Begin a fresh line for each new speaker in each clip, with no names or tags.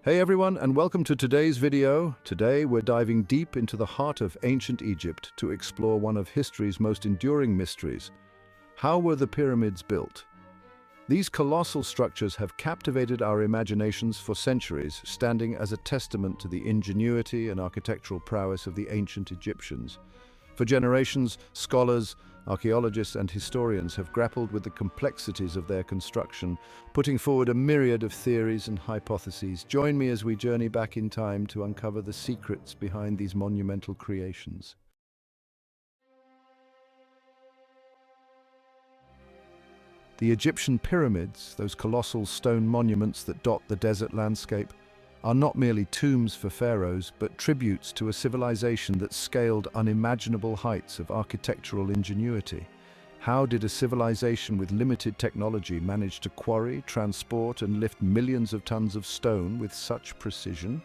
Hey everyone, and welcome to today's video. Today we're diving deep into the heart of ancient Egypt to explore one of history's most enduring mysteries. How were the pyramids built? These colossal structures have captivated our imaginations for centuries, standing as a testament to the ingenuity and architectural prowess of the ancient Egyptians. For generations, scholars, archaeologists and historians have grappled with the complexities of their construction, putting forward a myriad of theories and hypotheses. Join me as we journey back in time to uncover the secrets behind these monumental creations. The Egyptian pyramids, those colossal stone monuments that dot the desert landscape, are not merely tombs for pharaohs, but tributes to a civilization that scaled unimaginable heights of architectural ingenuity. How did a civilization with limited technology manage to quarry, transport, and lift millions of tons of stone with such precision?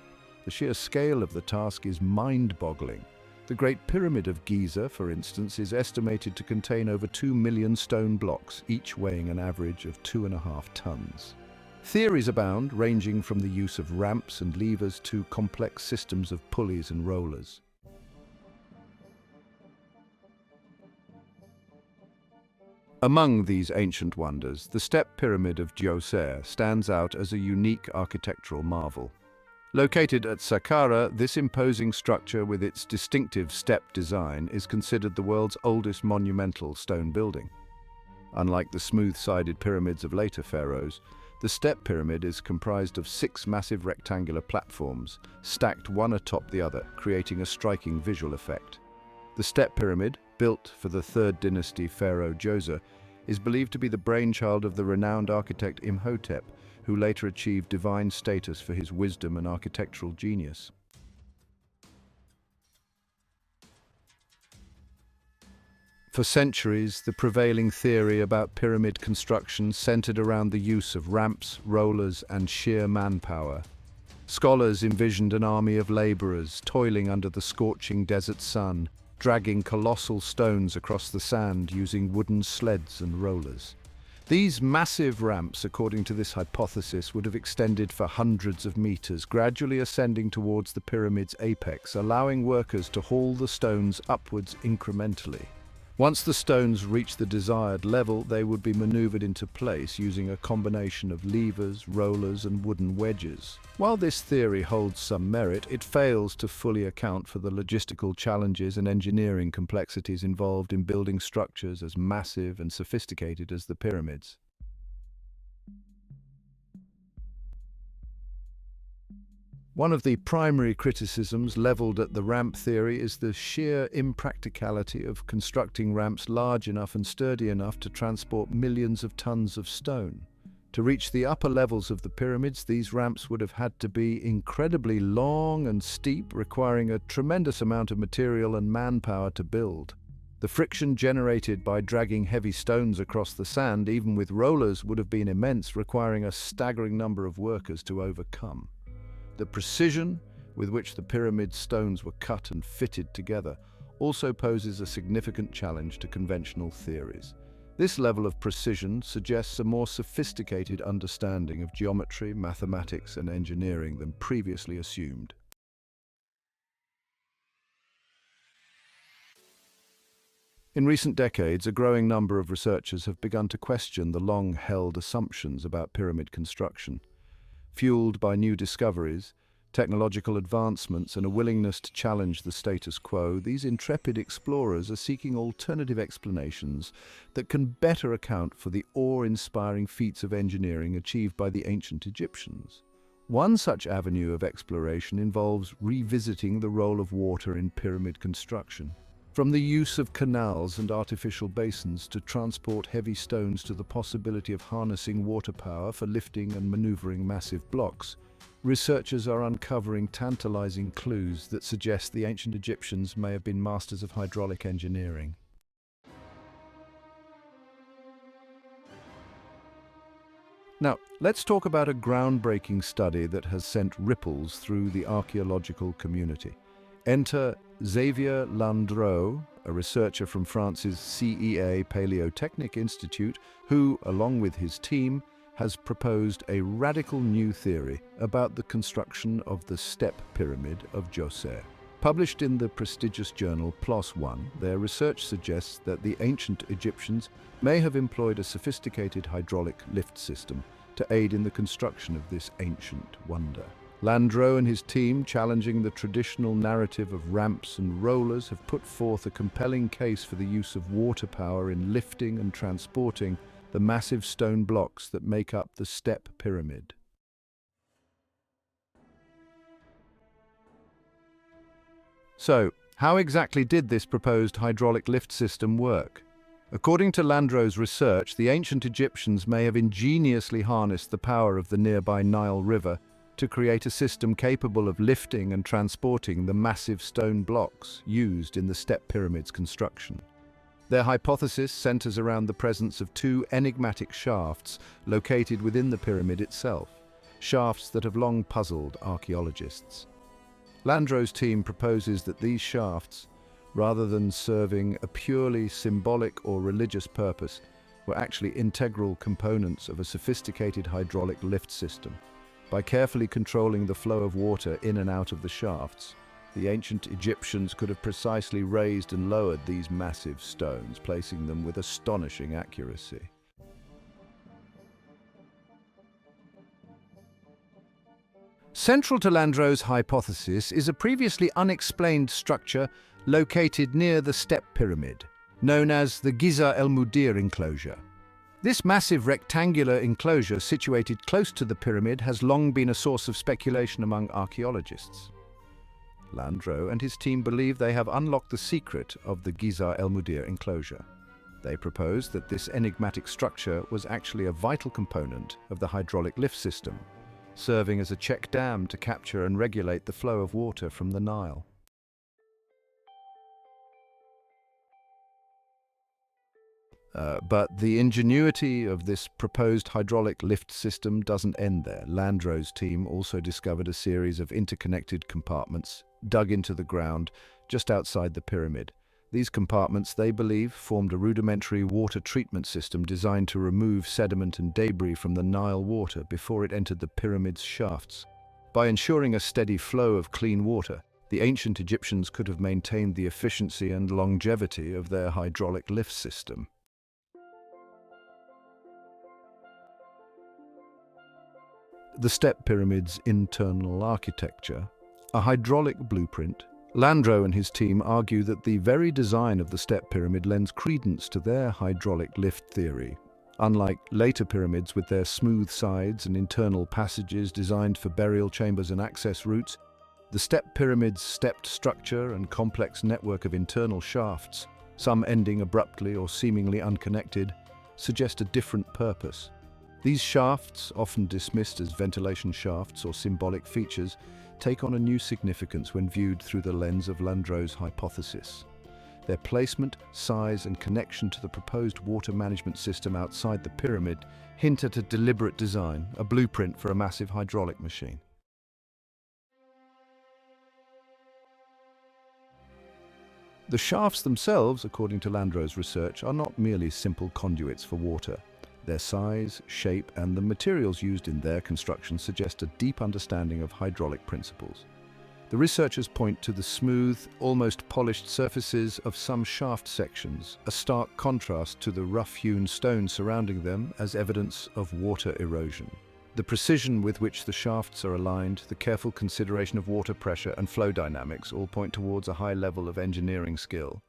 The sheer scale of the task is mind-boggling. The Great Pyramid of Giza, for instance, is estimated to contain over 2 million stone blocks, each weighing an average of 2.5 tons. Theories abound, ranging from the use of ramps and levers to complex systems of pulleys and rollers. Among these ancient wonders, the Step Pyramid of Djoser stands out as a unique architectural marvel. Located at Saqqara, this imposing structure with its distinctive step design is considered the world's oldest monumental stone building. Unlike the smooth-sided pyramids of later pharaohs, the Step Pyramid is comprised of 6 massive rectangular platforms, stacked one atop the other, creating a striking visual effect. The Step Pyramid, built for the 3rd dynasty pharaoh Djoser, is believed to be the brainchild of the renowned architect Imhotep, who later achieved divine status for his wisdom and architectural genius. For centuries, the prevailing theory about pyramid construction centered around the use of ramps, rollers, and sheer manpower. Scholars envisioned an army of laborers toiling under the scorching desert sun, dragging colossal stones across the sand using wooden sleds and rollers. These massive ramps, according to this hypothesis, would have extended for hundreds of meters, gradually ascending towards the pyramid's apex, allowing workers to haul the stones upwards incrementally. Once the stones reached the desired level, they would be maneuvered into place using a combination of levers, rollers, and wooden wedges. While this theory holds some merit, it fails to fully account for the logistical challenges and engineering complexities involved in building structures as massive and sophisticated as the pyramids. One of the primary criticisms leveled at the ramp theory is the sheer impracticality of constructing ramps large enough and sturdy enough to transport millions of tons of stone. To reach the upper levels of the pyramids, these ramps would have had to be incredibly long and steep, requiring a tremendous amount of material and manpower to build. The friction generated by dragging heavy stones across the sand, even with rollers, would have been immense, requiring a staggering number of workers to overcome. The precision with which the pyramid stones were cut and fitted together also poses a significant challenge to conventional theories. This level of precision suggests a more sophisticated understanding of geometry, mathematics, and engineering than previously assumed. In recent decades, a growing number of researchers have begun to question the long-held assumptions about pyramid construction. Fueled by new discoveries, technological advancements, and a willingness to challenge the status quo, these intrepid explorers are seeking alternative explanations that can better account for the awe-inspiring feats of engineering achieved by the ancient Egyptians. One such avenue of exploration involves revisiting the role of water in pyramid construction. From the use of canals and artificial basins to transport heavy stones to the possibility of harnessing water power for lifting and maneuvering massive blocks, researchers are uncovering tantalizing clues that suggest the ancient Egyptians may have been masters of hydraulic engineering. Now, let's talk about a groundbreaking study that has sent ripples through the archaeological community. Enter Xavier Landreau, a researcher from France's CEA Paléotechnique Institute, who, along with his team, has proposed a radical new theory about the construction of the Step Pyramid of Djoser. Published in the prestigious journal PLOS ONE, their research suggests that the ancient Egyptians may have employed a sophisticated hydraulic lift system to aid in the construction of this ancient wonder. Landro and his team, challenging the traditional narrative of ramps and rollers, have put forth a compelling case for the use of water power in lifting and transporting the massive stone blocks that make up the Step Pyramid. So, how exactly did this proposed hydraulic lift system work? According to Landro's research, the ancient Egyptians may have ingeniously harnessed the power of the nearby Nile River to create a system capable of lifting and transporting the massive stone blocks used in the Step Pyramid's construction. Their hypothesis centers around the presence of two enigmatic shafts located within the pyramid itself, shafts that have long puzzled archaeologists. Landro's team proposes that these shafts, rather than serving a purely symbolic or religious purpose, were actually integral components of a sophisticated hydraulic lift system. By carefully controlling the flow of water in and out of the shafts, the ancient Egyptians could have precisely raised and lowered these massive stones, placing them with astonishing accuracy. Central to Landro's hypothesis is a previously unexplained structure located near the Step Pyramid, known as the Giza El Mudir enclosure. This massive rectangular enclosure situated close to the pyramid has long been a source of speculation among archaeologists. Landro and his team believe they have unlocked the secret of the Giza El Mudir enclosure. They propose that this enigmatic structure was actually a vital component of the hydraulic lift system, serving as a check dam to capture and regulate the flow of water from the Nile. But the ingenuity of this proposed hydraulic lift system doesn't end there. Landro's team also discovered a series of interconnected compartments dug into the ground just outside the pyramid. These compartments, they believe, formed a rudimentary water treatment system designed to remove sediment and debris from the Nile water before it entered the pyramid's shafts. By ensuring a steady flow of clean water, the ancient Egyptians could have maintained the efficiency and longevity of their hydraulic lift system. The Step Pyramid's internal architecture, a hydraulic blueprint. Landro and his team argue that the very design of the Step Pyramid lends credence to their hydraulic lift theory. Unlike later pyramids with their smooth sides and internal passages designed for burial chambers and access routes, the Step Pyramid's stepped structure and complex network of internal shafts, some ending abruptly or seemingly unconnected, suggest a different purpose. These shafts, often dismissed as ventilation shafts or symbolic features, take on a new significance when viewed through the lens of Landro's hypothesis. Their placement, size, and connection to the proposed water management system outside the pyramid hint at a deliberate design, a blueprint for a massive hydraulic machine. The shafts themselves, according to Landro's research, are not merely simple conduits for water. Their size, shape, and the materials used in their construction suggest a deep understanding of hydraulic principles. The researchers point to the smooth, almost polished surfaces of some shaft sections, a stark contrast to the rough-hewn stone surrounding them as evidence of water erosion. The precision with which the shafts are aligned, the careful consideration of water pressure and flow dynamics all point towards a high level of engineering skill.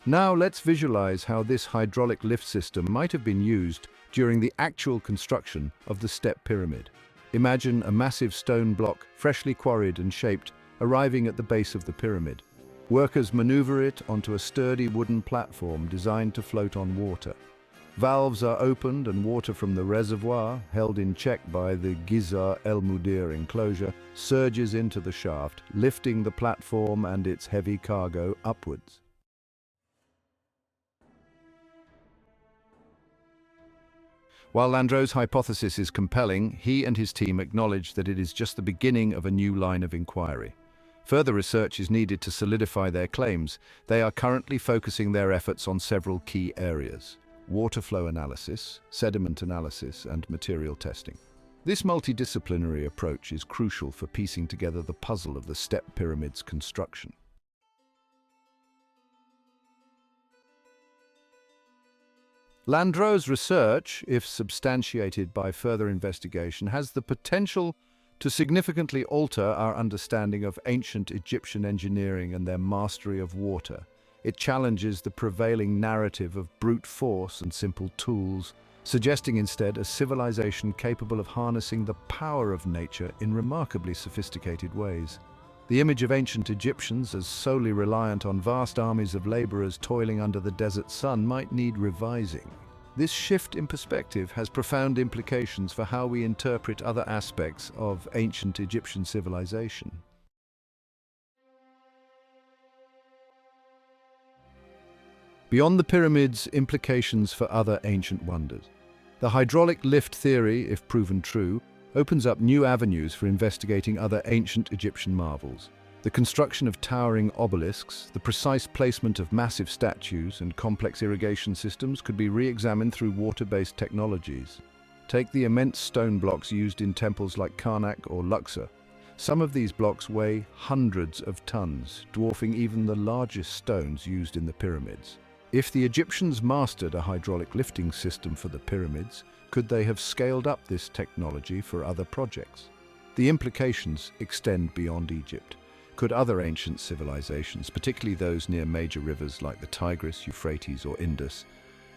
Now let's visualize how this hydraulic lift system might have been used during the actual construction of the Step Pyramid. Imagine a massive stone block, freshly quarried and shaped, arriving at the base of the pyramid. Workers maneuver it onto a sturdy wooden platform designed to float on water. Valves are opened and water from the reservoir, held in check by the Giza El Mudir enclosure, surges into the shaft, lifting the platform and its heavy cargo upwards. While Landro's hypothesis is compelling, he and his team acknowledge that it is just the beginning of a new line of inquiry. Further research is needed to solidify their claims. They are currently focusing their efforts on several key areas: water flow analysis, sediment analysis, and material testing. This multidisciplinary approach is crucial for piecing together the puzzle of the step pyramid's construction. Landro's research, if substantiated by further investigation, has the potential to significantly alter our understanding of ancient Egyptian engineering and their mastery of water. It challenges the prevailing narrative of brute force and simple tools, suggesting instead a civilization capable of harnessing the power of nature in remarkably sophisticated ways. The image of ancient Egyptians as solely reliant on vast armies of laborers toiling under the desert sun might need revising. This shift in perspective has profound implications for how we interpret other aspects of ancient Egyptian civilization. Beyond the pyramids, implications for other ancient wonders. The hydraulic lift theory, if proven true, opens up new avenues for investigating other ancient Egyptian marvels. The construction of towering obelisks, the precise placement of massive statues, and complex irrigation systems could be re-examined through water-based technologies. Take the immense stone blocks used in temples like Karnak or Luxor. Some of these blocks weigh hundreds of tons, dwarfing even the largest stones used in the pyramids. If the Egyptians mastered a hydraulic lifting system for the pyramids, could they have scaled up this technology for other projects? The implications extend beyond Egypt. Could other ancient civilizations, particularly those near major rivers like the Tigris, Euphrates, or Indus,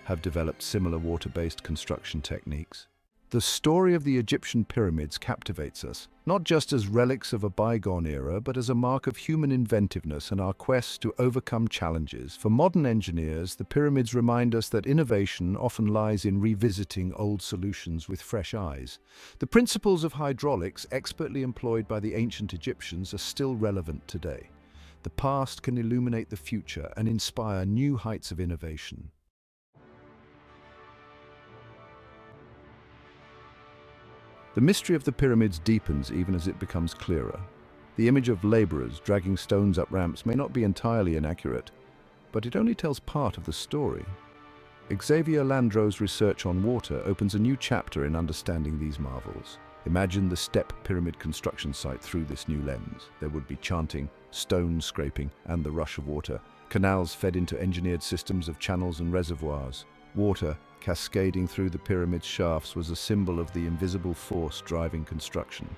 have developed similar water-based construction techniques? The story of the Egyptian pyramids captivates us, not just as relics of a bygone era, but as a mark of human inventiveness and our quest to overcome challenges. For modern engineers, the pyramids remind us that innovation often lies in revisiting old solutions with fresh eyes. The principles of hydraulics, expertly employed by the ancient Egyptians, are still relevant today. The past can illuminate the future and inspire new heights of innovation. The mystery of the pyramids deepens even as it becomes clearer. The image of laborers dragging stones up ramps may not be entirely inaccurate, but it only tells part of the story. Xavier Landro's research on water opens a new chapter in understanding these marvels. Imagine the step pyramid construction site through this new lens. There would be chanting, stone scraping, and the rush of water. Canals fed into engineered systems of channels and reservoirs. Water cascading through the pyramid's shafts was a symbol of the invisible force driving construction.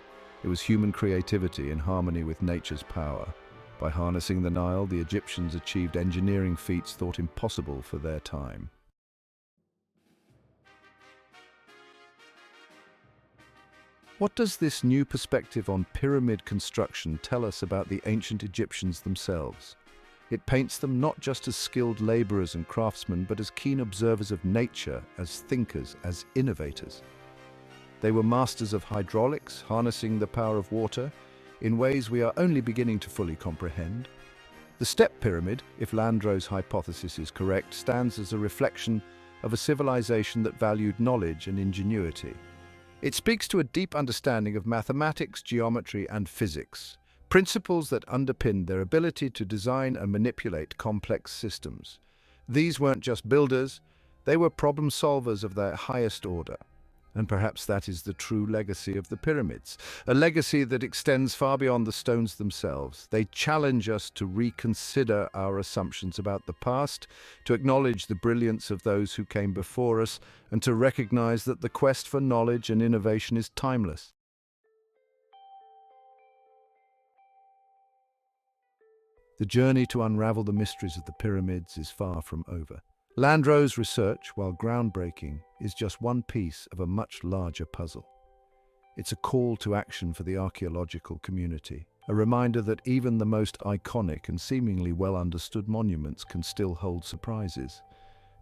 It was human creativity in harmony with nature's power. By harnessing the Nile, the Egyptians achieved engineering feats thought impossible for their time. What does this new perspective on pyramid construction tell us about the ancient Egyptians themselves? It paints them not just as skilled laborers and craftsmen, but as keen observers of nature, as thinkers, as innovators. They were masters of hydraulics, harnessing the power of water in ways we are only beginning to fully comprehend. The step pyramid, if Landro's hypothesis is correct, stands as a reflection of a civilization that valued knowledge and ingenuity. It speaks to a deep understanding of mathematics, geometry, and physics, principles that underpinned their ability to design and manipulate complex systems. These weren't just builders, they were problem solvers of their highest order. And perhaps that is the true legacy of the pyramids, a legacy that extends far beyond the stones themselves. They challenge us to reconsider our assumptions about the past, to acknowledge the brilliance of those who came before us, and to recognize that the quest for knowledge and innovation is timeless. The journey to unravel the mysteries of the pyramids is far from over. Landro's research, while groundbreaking, is just one piece of a much larger puzzle. It's a call to action for the archaeological community, a reminder that even the most iconic and seemingly well-understood monuments can still hold surprises.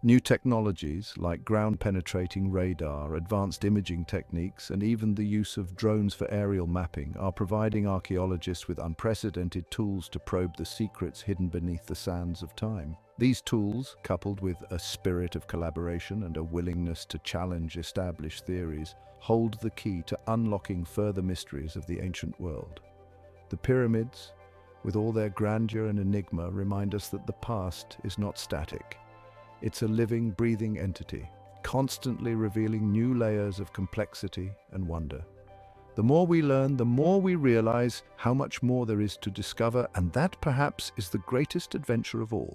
New technologies like ground-penetrating radar, advanced imaging techniques, and even the use of drones for aerial mapping are providing archaeologists with unprecedented tools to probe the secrets hidden beneath the sands of time. These tools, coupled with a spirit of collaboration and a willingness to challenge established theories, hold the key to unlocking further mysteries of the ancient world. The pyramids, with all their grandeur and enigma, remind us that the past is not static. It's a living, breathing entity, constantly revealing new layers of complexity and wonder. The more we learn, the more we realize how much more there is to discover, and that perhaps is the greatest adventure of all.